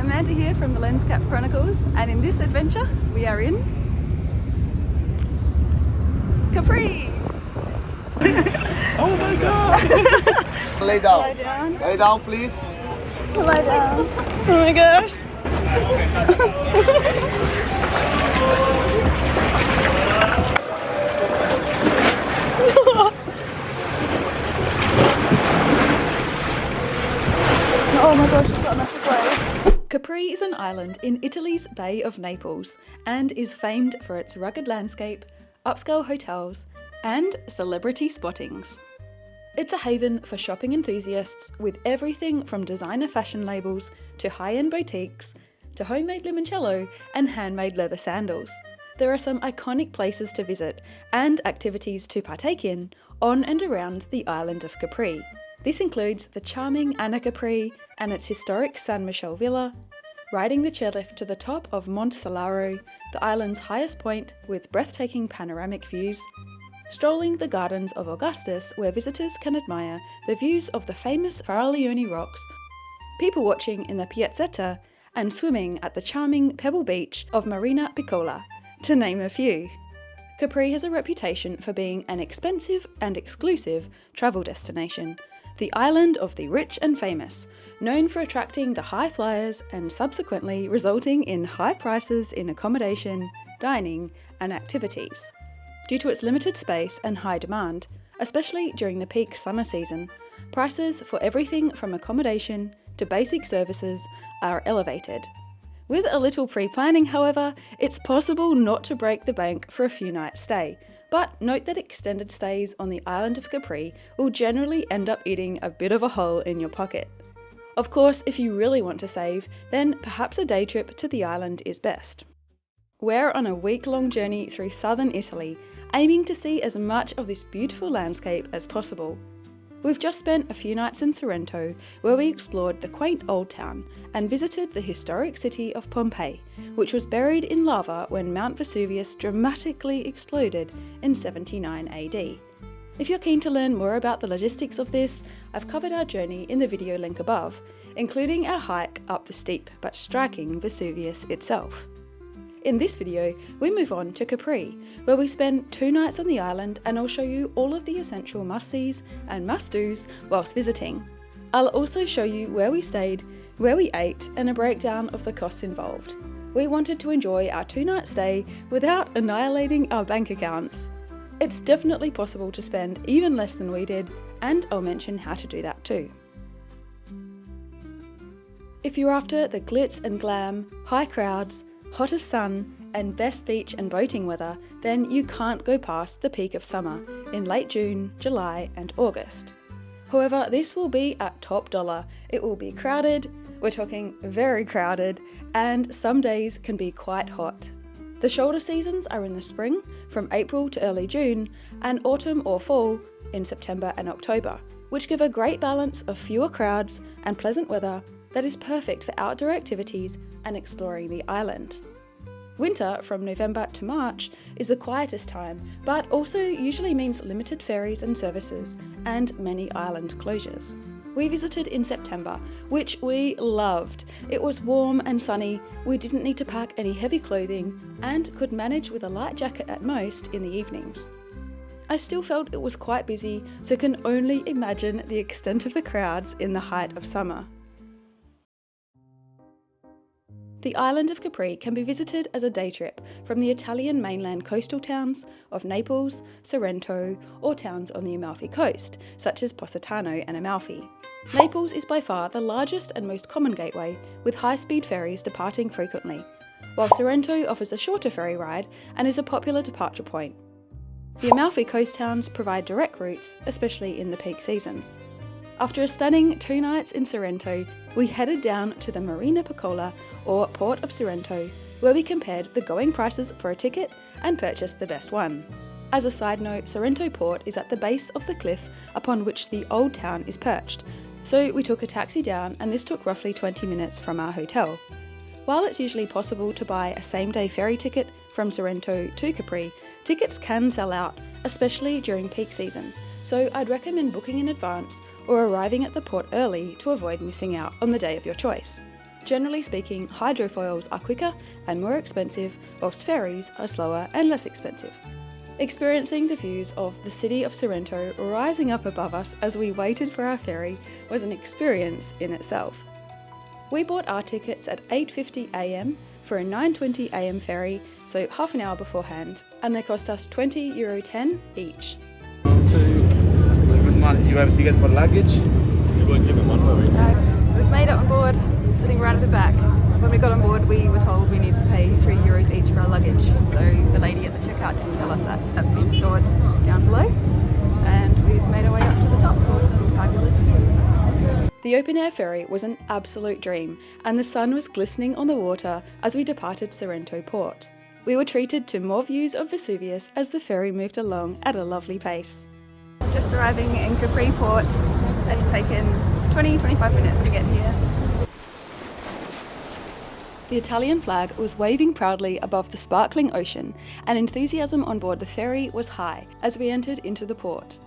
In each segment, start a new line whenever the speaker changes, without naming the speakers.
Amanda here from the Lens Cap Chronicles, and in this adventure we are in Capri!
Oh my god!
Lay down.
Lie down.
Lay down, please.
Lie down. Oh my gosh! Oh my gosh, it's got a massive wave. Capri is an island in Italy's Bay of Naples and is famed for its rugged landscape, upscale hotels, and celebrity spottings. It's a haven for shopping enthusiasts with everything from designer fashion labels to high-end boutiques to homemade limoncello and handmade leather sandals. There are some iconic places to visit and activities to partake in on and around the island of Capri. This includes the charming Anacapri and its historic San Michele Villa, riding the chairlift to the top of Monte Solaro, the island's highest point with breathtaking panoramic views, strolling the gardens of Augustus where visitors can admire the views of the famous Faraglioni rocks, people watching in the Piazzetta, and swimming at the charming pebble beach of Marina Piccola, to name a few. Capri has a reputation for being an expensive and exclusive travel destination, the island of the rich and famous, known for attracting the high flyers and subsequently resulting in high prices in accommodation, dining, and activities. Due to its limited space and high demand, especially during the peak summer season, prices for everything from accommodation to basic services are elevated. With a little pre-planning, however, it's possible not to break the bank for a few nights stay. But note that extended stays on the island of Capri will generally end up eating a bit of a hole in your pocket. Of course, if you really want to save, then perhaps a day trip to the island is best. We're on a week-long journey through southern Italy, aiming to see as much of this beautiful landscape as possible. We've just spent a few nights in Sorrento, where we explored the quaint old town and visited the historic city of Pompeii, which was buried in lava when Mount Vesuvius dramatically exploded in 79 AD. If you're keen to learn more about the logistics of this, I've covered our journey in the video link above, including our hike up the steep but striking Vesuvius itself. In this video, we move on to Capri, where we spend 2 nights on the island, and I'll show you all of the essential must-sees and must-dos whilst visiting. I'll also show you where we stayed, where we ate, and a breakdown of the costs involved. We wanted to enjoy our 2-night stay without annihilating our bank accounts. It's definitely possible to spend even less than we did, and I'll mention how to do that too. If you're after the glitz and glam, high crowds, hottest sun, and best beach and boating weather, then you can't go past the peak of summer in late June, July, and August. However, this will be at top dollar. It will be crowded, we're talking very crowded, and some days can be quite hot. The shoulder seasons are in the spring, from April to early June, and autumn or fall in September and October, which give a great balance of fewer crowds and pleasant weather that is perfect for outdoor activities and exploring the island. Winter, from November to March, is the quietest time, but also usually means limited ferries and services, and many island closures. We visited in September, which we loved. It was warm and sunny, we didn't need to pack any heavy clothing, and could manage with a light jacket at most in the evenings. I still felt it was quite busy, so can only imagine the extent of the crowds in the height of summer. The island of Capri can be visited as a day trip from the Italian mainland coastal towns of Naples, Sorrento, or towns on the Amalfi coast, such as Positano and Amalfi. Naples is by far the largest and most common gateway, with high-speed ferries departing frequently, while Sorrento offers a shorter ferry ride and is a popular departure point. The Amalfi coast towns provide direct routes, especially in the peak season. After a stunning 2 nights in Sorrento, we headed down to the Marina Piccola, or Port of Sorrento, where we compared the going prices for a ticket and purchased the best one. As a side note, Sorrento Port is at the base of the cliff upon which the old town is perched, so we took a taxi down, and this took roughly 20 minutes from our hotel. While it's usually possible to buy a same-day ferry ticket from Sorrento to Capri, tickets can sell out, especially during peak season, so I'd recommend booking in advance or arriving at the port early to avoid missing out on the day of your choice. Generally speaking, hydrofoils are quicker and more expensive, whilst ferries are slower and less expensive. Experiencing the views of the city of Sorrento rising up above us as we waited for our ferry was an experience in itself. We bought our tickets at 8:50 am for a 9:20 am ferry, so half an hour beforehand, and they cost us €20.10 each.
You have to get for luggage? You won't give him one, will we?
We've made it on board, sitting right at the back. When we got on board, we were told we need to pay €3 each for our luggage. So the lady at the checkout didn't tell us that. That's been stored down below. And we've made our way up to the top for some fabulous views.
The open-air ferry was an absolute dream, and the sun was glistening on the water as we departed Sorrento port. We were treated to more views of Vesuvius as the ferry moved along at a lovely pace.
Just arriving in Capri port. It's taken 20-25 minutes to get here.
The Italian flag was waving proudly above the sparkling ocean, and enthusiasm on board the ferry was high as we entered into the port.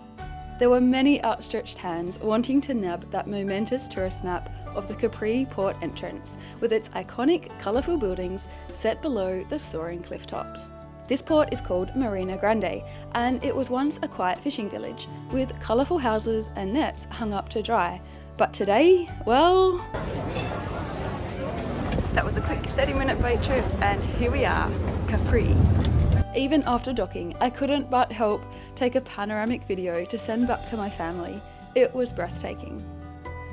There were many outstretched hands wanting to nab that momentous tourist snap of the Capri port entrance, with its iconic, colourful buildings set below the soaring cliff tops. This port is called Marina Grande, and it was once a quiet fishing village, with colourful houses and nets hung up to dry. But today, well...
That was a quick 30-minute boat trip, and here we are, Capri.
Even after docking, I couldn't but help take a panoramic video to send back to my family. It was breathtaking.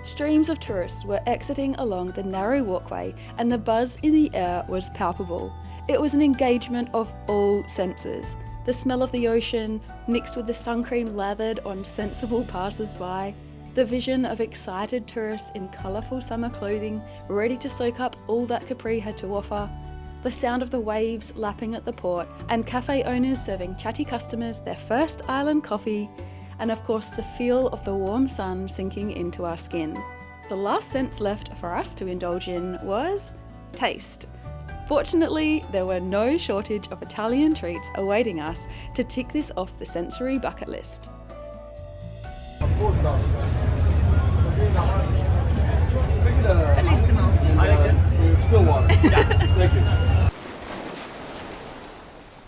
Streams of tourists were exiting along the narrow walkway, and the buzz in the air was palpable. It was an engagement of all senses. The smell of the ocean, mixed with the sun cream lathered on sensible passers-by, the vision of excited tourists in colourful summer clothing, ready to soak up all that Capri had to offer, the sound of the waves lapping at the port, and cafe owners serving chatty customers their first island coffee, and of course the feel of the warm sun sinking into our skin. The last sense left for us to indulge in was taste. Fortunately, there were no shortage of Italian treats awaiting us to tick this off the sensory bucket list.
Bellissimo.
Still one. Thank you.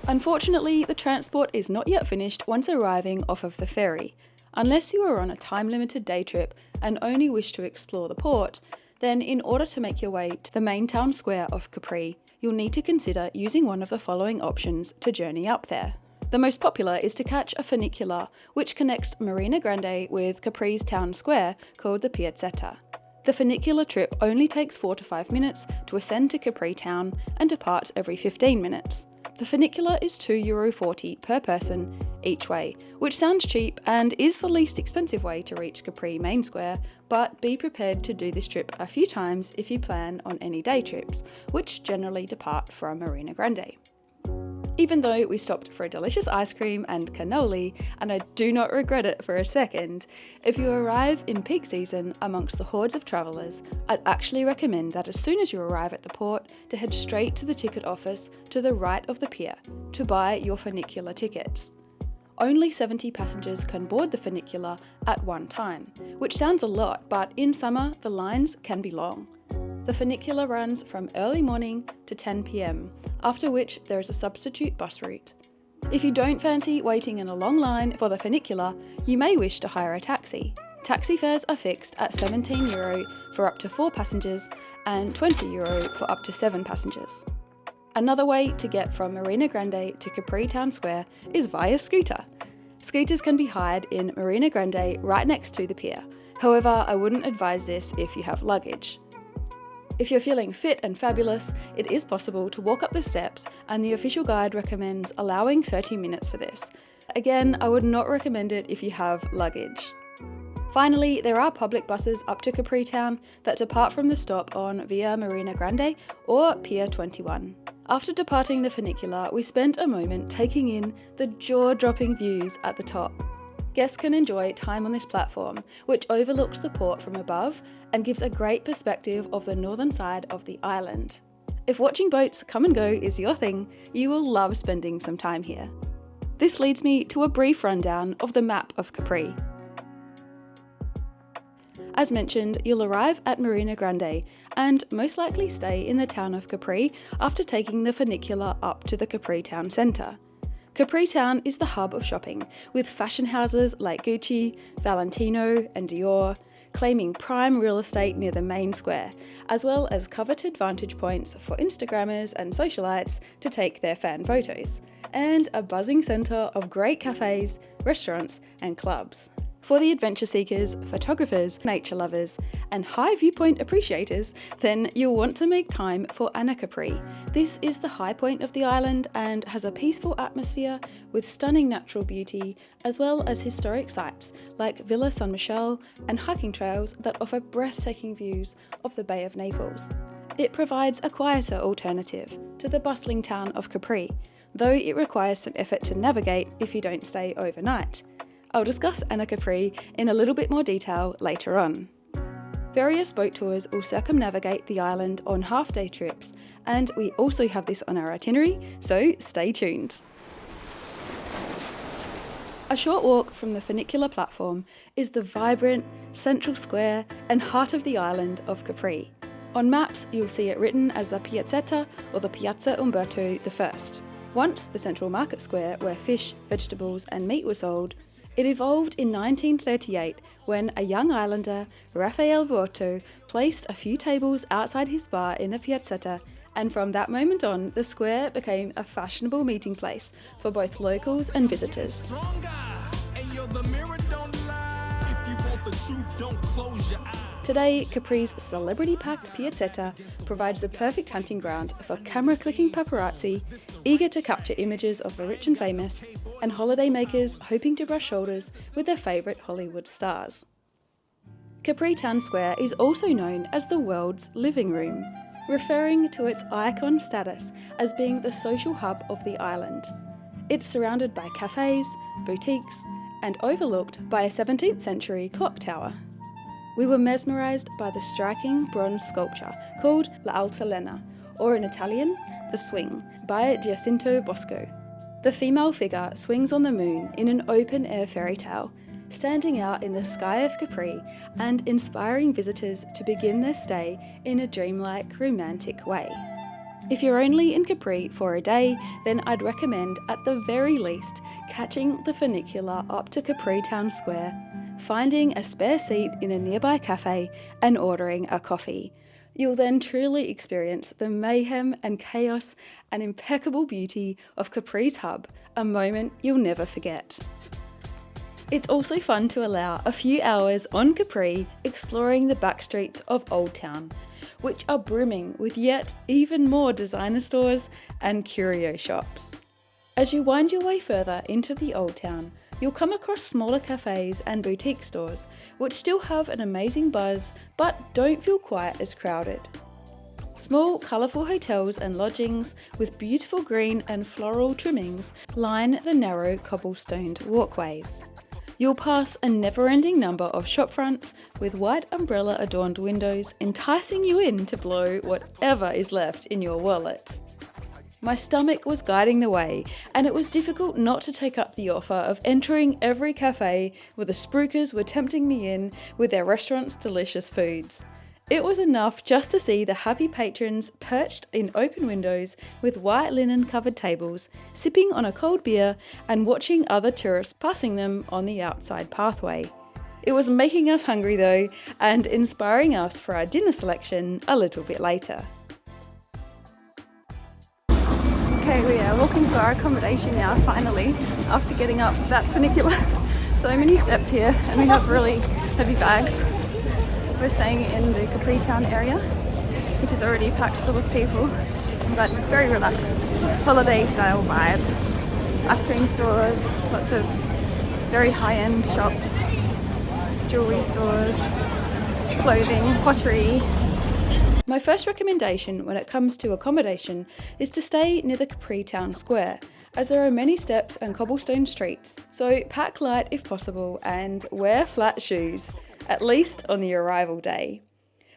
Unfortunately, the transport is not yet finished once arriving off of the ferry. Unless you are on a time-limited day trip and only wish to explore the port, then in order to make your way to the main town square of Capri, you'll need to consider using one of the following options to journey up there. The most popular is to catch a funicular, which connects Marina Grande with Capri's town square called the Piazzetta. The funicular trip only takes 4 to 5 minutes to ascend to Capri town and departs every 15 minutes. The funicular is €2.40 per person each way, which sounds cheap and is the least expensive way to reach Capri main square, but be prepared to do this trip a few times if you plan on any day trips, which generally depart from Marina Grande. Even though we stopped for a delicious ice cream and cannoli, and I do not regret it for a second, if you arrive in peak season amongst the hordes of travellers, I'd actually recommend that as soon as you arrive at the port to head straight to the ticket office to the right of the pier to buy your funicular tickets. Only 70 passengers can board the funicular at one time, which sounds a lot, but in summer the lines can be long. The funicular runs from early morning to 10 PM, after which there is a substitute bus route. If you don't fancy waiting in a long line for the funicular, you may wish to hire a taxi. Taxi fares are fixed at €17 for up to 4 passengers and €20 for up to 7 passengers. Another way to get from Marina Grande to Capri Town Square is via scooter. Scooters can be hired in Marina Grande right next to the pier. However, I wouldn't advise this if you have luggage. If you're feeling fit and fabulous, it is possible to walk up the steps, and the official guide recommends allowing 30 minutes for this. Again, I would not recommend it if you have luggage. Finally, there are public buses up to Capri Town that depart from the stop on Via Marina Grande or Pier 21. After departing the funicular, we spent a moment taking in the jaw-dropping views at the top. Guests can enjoy time on this platform, which overlooks the port from above and gives a great perspective of the northern side of the island. If watching boats come and go is your thing, you will love spending some time here. This leads me to a brief rundown of the map of Capri. As mentioned, you'll arrive at Marina Grande and most likely stay in the town of Capri after taking the funicular up to the Capri town centre. Capri town is the hub of shopping, with fashion houses like Gucci, Valentino and Dior claiming prime real estate near the main square, as well as coveted vantage points for Instagrammers and socialites to take their fan photos, and a buzzing centre of great cafes, restaurants and clubs. For the adventure seekers, photographers, nature lovers, and high viewpoint appreciators, then you'll want to make time for Anacapri. This is the high point of the island and has a peaceful atmosphere with stunning natural beauty, as well as historic sites like Villa San Michele and hiking trails that offer breathtaking views of the Bay of Naples. It provides a quieter alternative to the bustling town of Capri, though it requires some effort to navigate if you don't stay overnight. I'll discuss Anacapri in a little bit more detail later on. Various boat tours will circumnavigate the island on half-day trips, and we also have this on our itinerary, so stay tuned. A short walk from the funicular platform is the vibrant, central square and heart of the island of Capri. On maps, you'll see it written as the Piazzetta or the Piazza Umberto I. Once the central market square where fish, vegetables and meat were sold, it evolved in 1938 when a young islander, Raphael Vuotto, placed a few tables outside his bar in the Piazzetta, and from that moment on, the square became a fashionable meeting place for both locals and visitors. Today, Capri's celebrity-packed Piazzetta provides the perfect hunting ground for camera-clicking paparazzi, eager to capture images of the rich and famous, and holidaymakers hoping to brush shoulders with their favourite Hollywood stars. Capri Town Square is also known as the world's living room, referring to its icon status as being the social hub of the island. It's surrounded by cafes, boutiques, and overlooked by a 17th century clock tower. We were mesmerised by the striking bronze sculpture called La Altalena, or in Italian, The Swing, by Giacinto Bosco. The female figure swings on the moon in an open-air fairy tale, standing out in the sky of Capri and inspiring visitors to begin their stay in a dreamlike, romantic way. If you're only in Capri for a day, then I'd recommend at the very least catching the funicular up to Capri Town Square, finding a spare seat in a nearby cafe and ordering a coffee. You'll then truly experience the mayhem and chaos and impeccable beauty of Capri's hub, a moment you'll never forget. It's also fun to allow a few hours on Capri exploring the back streets of Old Town, which are brimming with yet even more designer stores and curio shops. As you wind your way further into the Old Town, you'll come across smaller cafes and boutique stores, which still have an amazing buzz but don't feel quite as crowded. Small, colourful hotels and lodgings with beautiful green and floral trimmings line the narrow cobblestoned walkways. You'll pass a never-ending number of shopfronts with white umbrella-adorned windows enticing you in to blow whatever is left in your wallet. My stomach was guiding the way, and it was difficult not to take up the offer of entering every cafe where the spruikers were tempting me in with their restaurant's delicious foods. It was enough just to see the happy patrons perched in open windows with white linen covered tables, sipping on a cold beer and watching other tourists passing them on the outside pathway. It was making us hungry though, and inspiring us for our dinner selection a little bit later.
Okay, we are walking to our accommodation now, finally, after getting up that funicular. So many steps here, and we have really heavy bags. We're staying in the Capri Town area, which is already packed full of people, but very relaxed, holiday style vibe. Ice cream stores, lots of very high-end shops, jewellery stores, clothing, pottery.
My first recommendation when it comes to accommodation is to stay near the Capri Town Square, as there are many steps and cobblestone streets, so pack light if possible and wear flat shoes, at least on the arrival day.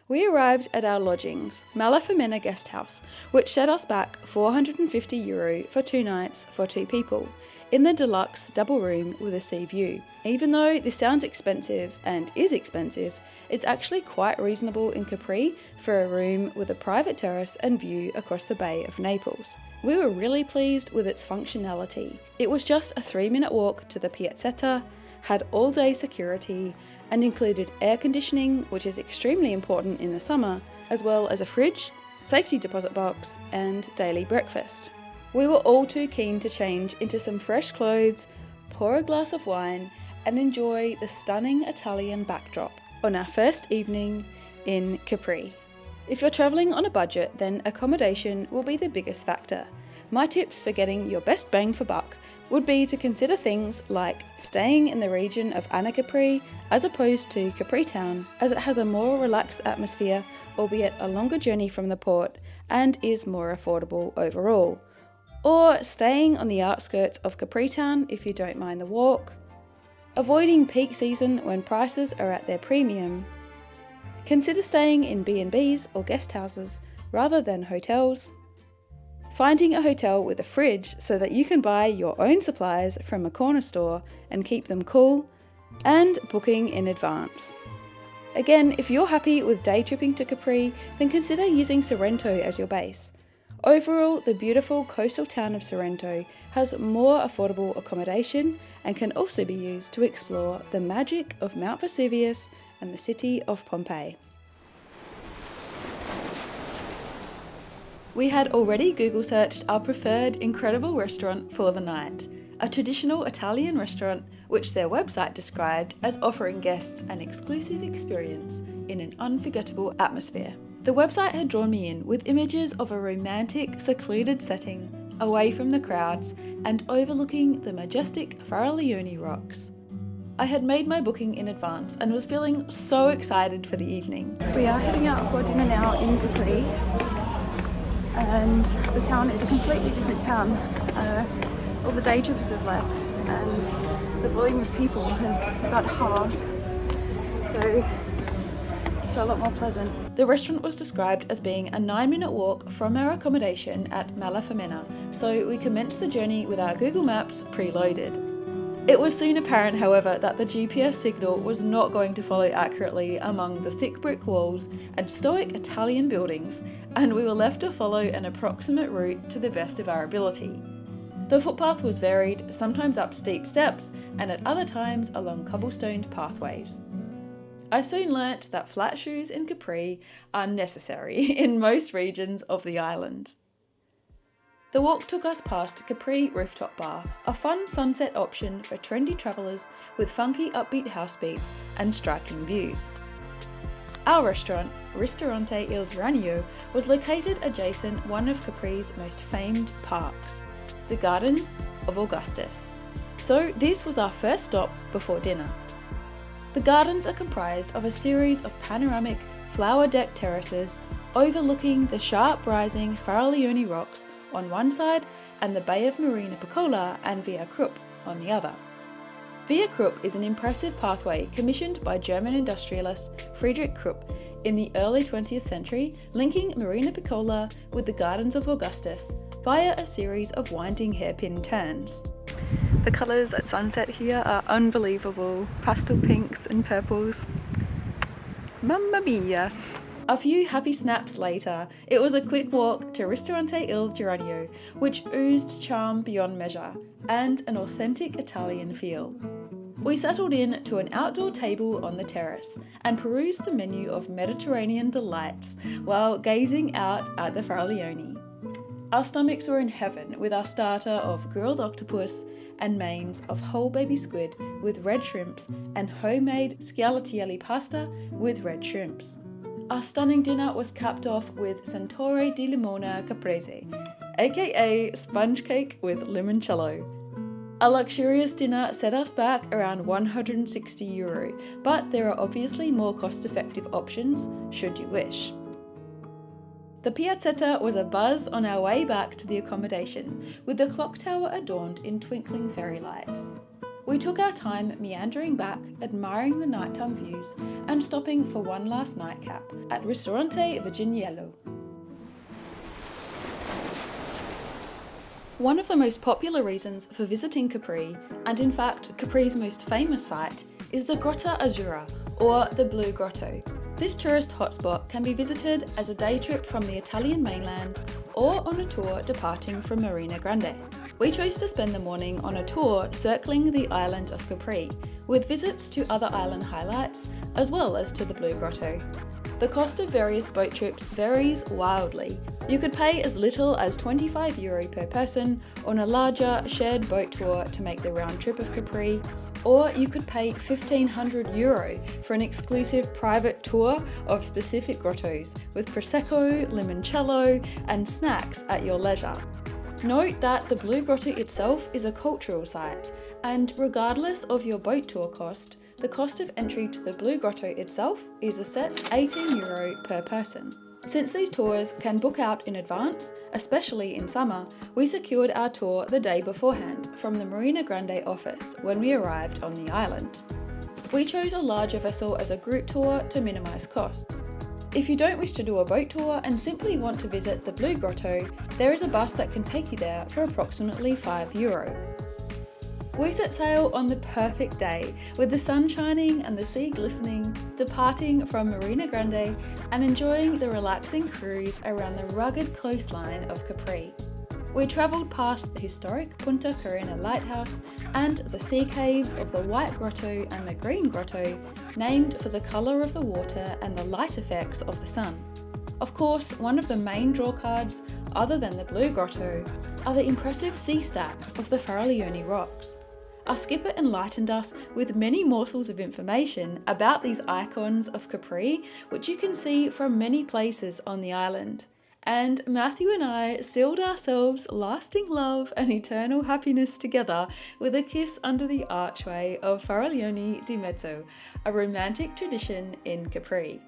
We arrived at our lodgings, Malafamena Guest House, which set us back €450 for 2 nights for 2 people. in the deluxe double room with a sea view. Even though this sounds expensive and is expensive, it's actually quite reasonable in Capri for a room with a private terrace and view across the Bay of Naples. We were really pleased with its functionality. It was just a 3-minute walk to the Piazzetta, had all-day security, and included air conditioning, which is extremely important in the summer, as well as a fridge, safety deposit box, and daily breakfast. We were all too keen to change into some fresh clothes, pour a glass of wine, and enjoy the stunning Italian backdrop on our first evening in Capri. If you're travelling on a budget, then accommodation will be the biggest factor. My tips for getting your best bang for buck would be to consider things like staying in the region of Anacapri as opposed to Capri town, as it has a more relaxed atmosphere, albeit a longer journey from the port, and is more affordable overall. Or staying on the outskirts of Capri town if you don't mind the walk. Avoiding peak season when prices are at their premium. Consider staying in B&Bs or guest houses rather than hotels. Finding a hotel with a fridge so that you can buy your own supplies from a corner store and keep them cool, and booking in advance. Again, if you're happy with day tripping to Capri, then consider using Sorrento as your base. Overall, the beautiful coastal town of Sorrento has more affordable accommodation and can also be used to explore the magic of Mount Vesuvius and the city of Pompeii. We had already Google searched our preferred incredible restaurant for the night, a traditional Italian restaurant which their website described as offering guests an exclusive experience in an unforgettable atmosphere. The website had drawn me in with images of a romantic, secluded setting, away from the crowds and overlooking the majestic Faraglioni rocks. I had made my booking in advance and was feeling so excited for the evening.
We are heading out for dinner now in Capri, and the town is a completely different town. All the day trippers have left and the volume of people has about halved, so it's a lot more pleasant.
The restaurant was described as being a 9-minute walk from our accommodation at Malafamena, so we commenced the journey with our Google Maps preloaded. It was soon apparent, however, that the GPS signal was not going to follow accurately among the thick brick walls and stoic Italian buildings, and we were left to follow an approximate route to the best of our ability. The footpath was varied, sometimes up steep steps, and at other times along cobblestoned pathways. I soon learnt that flat shoes in Capri are necessary in most regions of the island. The walk took us past Capri Rooftop Bar, a fun sunset option for trendy travellers with funky upbeat house beats and striking views. Our restaurant, Ristorante Il Geranio, was located adjacent one of Capri's most famed parks, the Gardens of Augustus. So this was our first stop before dinner. The gardens are comprised of a series of panoramic, flower-decked terraces overlooking the sharp rising Faraglioni rocks on one side and the Bay of Marina Piccola and Via Krupp on the other. Via Krupp is an impressive pathway commissioned by German industrialist Friedrich Krupp in the early 20th century, linking Marina Piccola with the Gardens of Augustus via a series of winding hairpin turns.
The colours at sunset here are unbelievable, pastel pinks and purples. Mamma mia!
A few happy snaps later, it was a quick walk to Ristorante Il Geranio, which oozed charm beyond measure and an authentic Italian feel. We settled in to an outdoor table on the terrace and perused the menu of Mediterranean delights while gazing out at the Faraglioni. Our stomachs were in heaven with our starter of grilled octopus and mains of whole baby squid with red shrimps and homemade scialatielli pasta with red shrimps. Our stunning dinner was capped off with Sentore di Limona Caprese, aka sponge cake with limoncello. A luxurious dinner set us back around €160, but there are obviously more cost-effective options should you wish. The Piazzetta was abuzz on our way back to the accommodation, with the clock tower adorned in twinkling fairy lights. We took our time meandering back, admiring the nighttime views, and stopping for one last nightcap at Ristorante Virginiello. One of the most popular reasons for visiting Capri, and in fact Capri's most famous site, is the Grotta Azzurra, or the Blue Grotto. This tourist hotspot can be visited as a day trip from the Italian mainland or on a tour departing from Marina Grande. We chose to spend the morning on a tour circling the island of Capri, with visits to other island highlights as well as to the Blue Grotto. The cost of various boat trips varies wildly. You could pay as little as €25 per person on a larger shared boat tour to make the round trip of Capri, or you could pay €1,500 for an exclusive private tour of specific grottos with prosecco, limoncello, and snacks at your leisure. Note that the Blue Grotto itself is a cultural site, and regardless of your boat tour cost, the cost of entry to the Blue Grotto itself is a set €18 per person. Since these tours can book out in advance, especially in summer, we secured our tour the day beforehand from the Marina Grande office when we arrived on the island. We chose a larger vessel as a group tour to minimise costs. If you don't wish to do a boat tour and simply want to visit the Blue Grotto, there is a bus that can take you there for approximately €5. We set sail on the perfect day, with the sun shining and the sea glistening, departing from Marina Grande and enjoying the relaxing cruise around the rugged coastline of Capri. We travelled past the historic Punta Carena lighthouse and the sea caves of the White Grotto and the Green Grotto, named for the colour of the water and the light effects of the sun. Of course, one of the main drawcards, other than the Blue Grotto, are the impressive sea stacks of the Faraglione rocks. Our skipper enlightened us with many morsels of information about these icons of Capri, which you can see from many places on the island. And Matthew and I sealed ourselves lasting love and eternal happiness together with a kiss under the archway of Faraglione di Mezzo, a romantic tradition in Capri.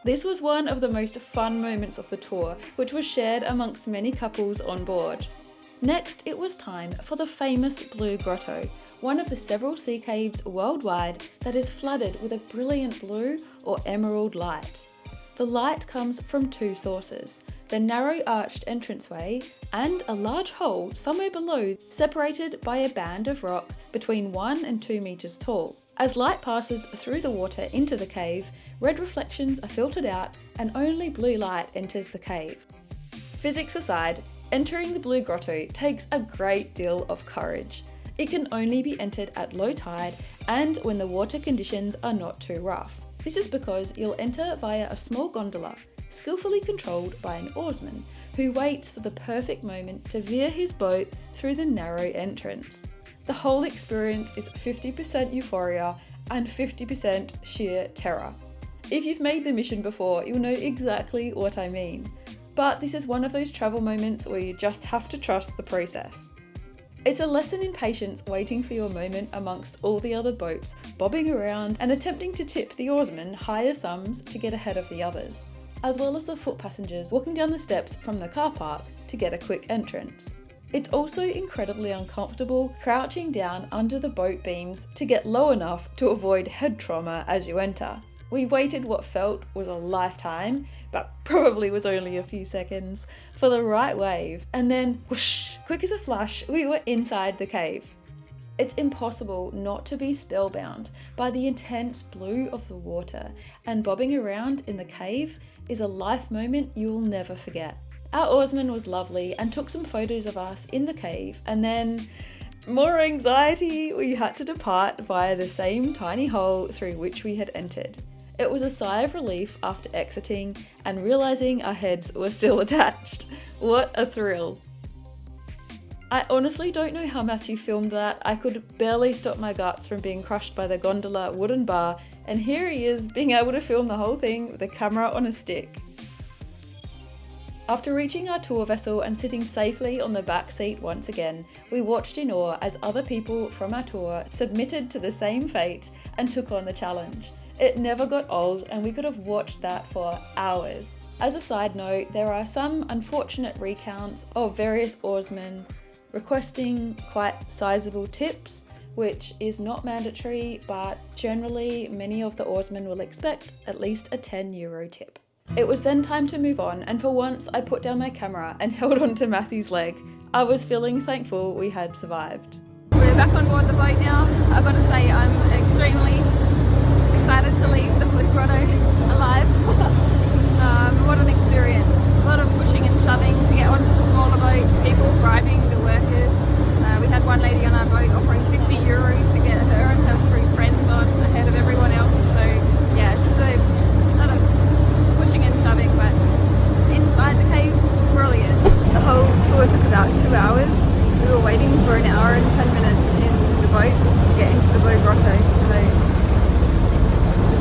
This was one of the most fun moments of the tour, which was shared amongst many couples on board. Next, it was time for the famous Blue Grotto, one of the several sea caves worldwide that is flooded with a brilliant blue or emerald light. The light comes from two sources: the narrow arched entranceway and a large hole somewhere below, separated by a band of rock between 1 and 2 meters tall. As light passes through the water into the cave, red reflections are filtered out and only blue light enters the cave. Physics aside, entering the Blue Grotto takes a great deal of courage. It can only be entered at low tide and when the water conditions are not too rough. This is because you'll enter via a small gondola, skillfully controlled by an oarsman, who waits for the perfect moment to veer his boat through the narrow entrance. The whole experience is 50% euphoria and 50% sheer terror. If you've made the mission before, you'll know exactly what I mean. But this is one of those travel moments where you just have to trust the process. It's a lesson in patience, waiting for your moment amongst all the other boats bobbing around and attempting to tip the oarsmen higher sums to get ahead of the others, as well as the foot passengers walking down the steps from the car park to get a quick entrance. It's also incredibly uncomfortable crouching down under the boat beams to get low enough to avoid head trauma as you enter. We waited what felt was a lifetime, but probably was only a few seconds, for the right wave, and then whoosh, quick as a flash, we were inside the cave. It's impossible not to be spellbound by the intense blue of the water, and bobbing around in the cave is a life moment you'll never forget. Our oarsman was lovely and took some photos of us in the cave, and then, more anxiety, we had to depart via the same tiny hole through which we had entered. It was a sigh of relief after exiting and realising our heads were still attached. What a thrill. I honestly don't know how Matthew filmed that. I could barely stop my guts from being crushed by the gondola wooden bar, and here he is being able to film the whole thing with a camera on a stick. After reaching our tour vessel and sitting safely on the back seat once again, we watched in awe as other people from our tour submitted to the same fate and took on the challenge. It never got old and we could have watched that for hours. As a side note, there are some unfortunate recounts of various oarsmen requesting quite sizable tips, which is not mandatory, but generally many of the oarsmen will expect at least a €10 tip. It was then time to move on, and for once I put down my camera and held onto Matthew's leg. I was feeling thankful we had survived.
We're back on board the boat now. I've got to say I'm extremely excited to leave the Blue Grotto alive. What an experience. A lot of pushing and shoving to get onto the smaller boats, people bribing the workers. We had one lady on our boat offering €50 to get her and her 3 friends on ahead of everyone else. So yeah, it's just a lot of pushing and shoving, but inside the cave, brilliant. The whole tour took about 2 hours. We were waiting for an hour and 10 minutes in the boat to get into the Blue Grotto. So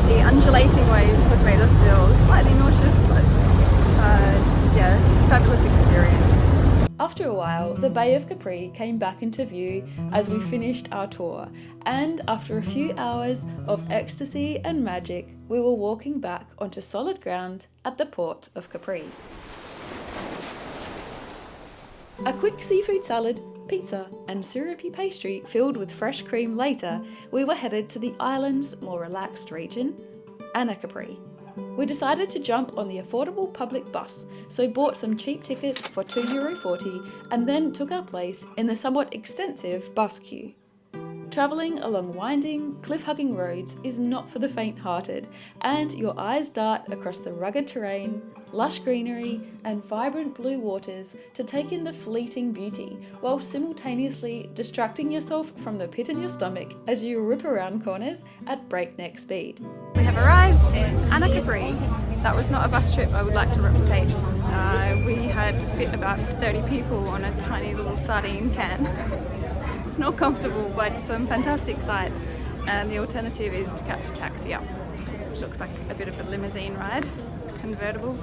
the undulating waves have made us feel slightly nauseous, but yeah, fabulous experience.
After a while, the Bay of Capri came back into view as we finished our tour, and after a few hours of ecstasy and magic, we were walking back onto solid ground at the port of Capri. A quick seafood salad, pizza, and syrupy pastry filled with fresh cream later, we were headed to the island's more relaxed region, Anacapri. We decided to jump on the affordable public bus, so bought some cheap tickets for €2.40 and then took our place in the somewhat extensive bus queue. Travelling along winding, cliff-hugging roads is not for the faint-hearted, and your eyes dart across the rugged terrain, lush greenery, and vibrant blue waters to take in the fleeting beauty, while simultaneously distracting yourself from the pit in your stomach as you rip around corners at breakneck speed.
We have arrived in Anacapri. That was not a bus trip I would like to replicate. We had fit about 30 people on a tiny little sardine can. Not comfortable, but some fantastic sights, and the alternative is to catch a taxi up, which looks like a bit of a limousine ride, convertible.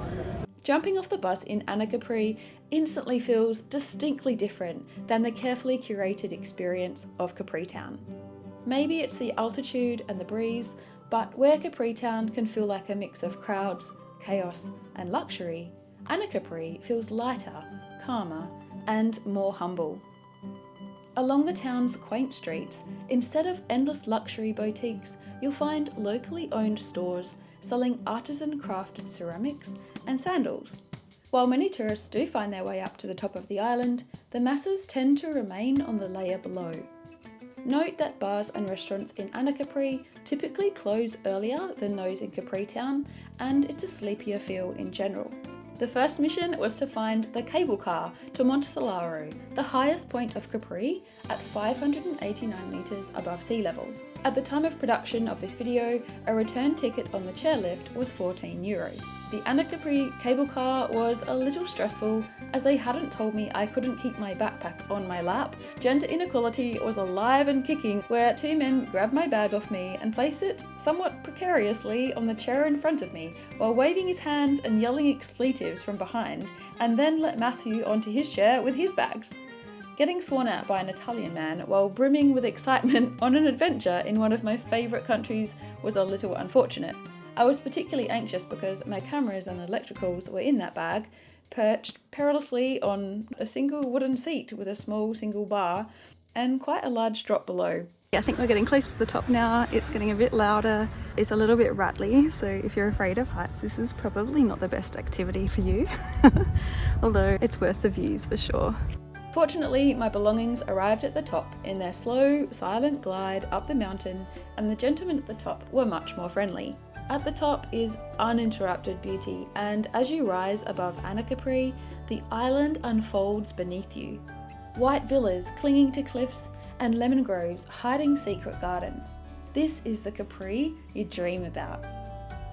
Jumping off the bus in Anacapri instantly feels distinctly different than the carefully curated experience of Capri Town. Maybe it's the altitude and the breeze, but where Capri Town can feel like a mix of crowds, chaos, and luxury, Anacapri feels lighter, calmer, and more humble. Along the town's quaint streets, instead of endless luxury boutiques, you'll find locally owned stores selling artisan crafted ceramics and sandals. While many tourists do find their way up to the top of the island, the masses tend to remain on the layer below. Note that bars and restaurants in Anacapri typically close earlier than those in Capri Town, and it's a sleepier feel in general. The first mission was to find the cable car to Monte Solaro, the highest point of Capri at 589 metres above sea level. At the time of production of this video, a return ticket on the chairlift was €14. The Anacapri cable car was a little stressful as they hadn't told me I couldn't keep my backpack on my lap. Gender inequality was alive and kicking, where 2 men grabbed my bag off me and placed it somewhat precariously on the chair in front of me while waving his hands and yelling expletives from behind, and then let Matthew onto his chair with his bags. Getting sworn at by an Italian man while brimming with excitement on an adventure in one of my favourite countries was a little unfortunate. I was particularly anxious because my cameras and electricals were in that bag, perched perilously on a single wooden seat with a small single bar and quite a large drop below.
I think we're getting close to the top now. It's getting a bit louder. It's a little bit rattly, so if you're afraid of heights, this is probably not the best activity for you. Although it's worth the views for sure.
Fortunately, my belongings arrived at the top in their slow, silent glide up the mountain, and the gentlemen at the top were much more friendly. At the top is uninterrupted beauty, and as you rise above Anacapri, the island unfolds beneath you. White villas clinging to cliffs and lemon groves hiding secret gardens. This is the Capri you dream about.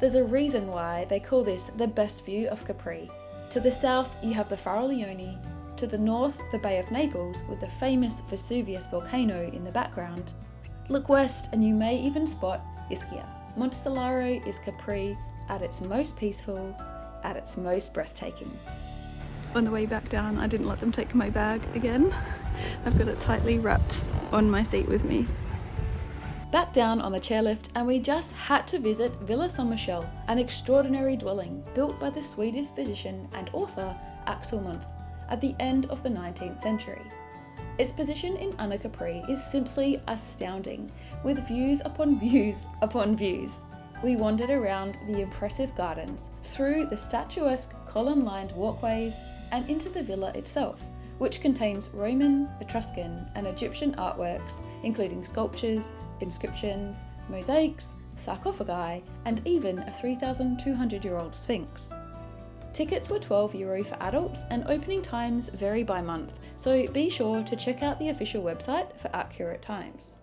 There's a reason why they call this the best view of Capri. To the south you have the Faro Leone, to the north the Bay of Naples with the famous Vesuvius volcano in the background. Look west and you may even spot Ischia. Monte Solaro is Capri at its most peaceful, at its most breathtaking.
On the way back down, I didn't let them take my bag again. I've got it tightly wrapped on my seat with me.
Back down on the chairlift, and we just had to visit Villa San Michele, an extraordinary dwelling built by the Swedish physician and author Axel Munthe at the end of the 19th century. Its position in Anacapri is simply astounding, with views upon views upon views. we wandered around the impressive gardens, through the statuesque column-lined walkways, and into the villa itself, which contains Roman, Etruscan, and Egyptian artworks, including sculptures, inscriptions, mosaics, sarcophagi, and even a 3,200-year-old sphinx. Tickets were €12 for adults, and opening times vary by month, so be sure to check out the official website for accurate times.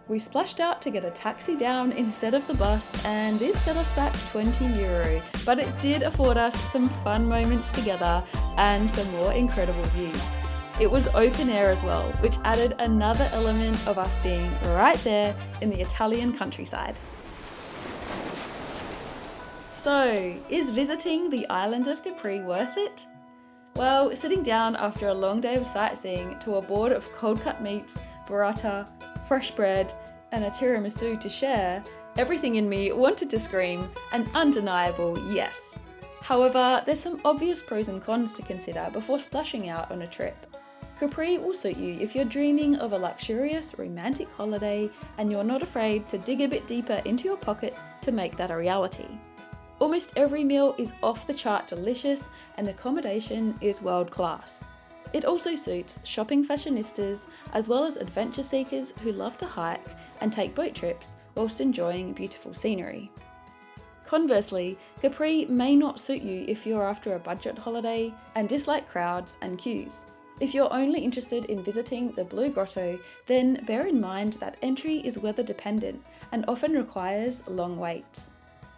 We splashed out to get a taxi down instead of the bus, and this set us back €20, but it did afford us some fun moments together and some more incredible views. It was open air as well, which added another element of us being right there in the Italian countryside. So, is visiting the island of Capri worth it? Well, sitting down after a long day of sightseeing to a board of cold-cut meats, burrata, fresh bread, and a tiramisu to share, everything in me wanted to scream an undeniable yes. However, there's some obvious pros and cons to consider before splashing out on a trip. Capri will suit you if you're dreaming of a luxurious, romantic holiday and you're not afraid to dig a bit deeper into your pocket to make that a reality. Almost every meal is off the chart delicious and accommodation is world class. It also suits shopping fashionistas as well as adventure seekers who love to hike and take boat trips whilst enjoying beautiful scenery. Conversely, Capri may not suit you if you're after a budget holiday and dislike crowds and queues. If you're only interested in visiting the Blue Grotto, then bear in mind that entry is weather dependent and often requires long waits.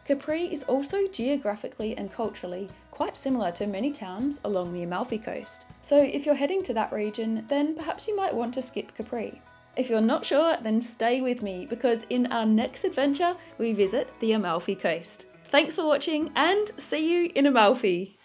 Capri is also geographically and culturally quite similar to many towns along the Amalfi Coast. So if you're heading to that region, then perhaps you might want to skip Capri. If you're not sure, then stay with me because in our next adventure, we visit the Amalfi Coast. Thanks for watching and see you in Amalfi!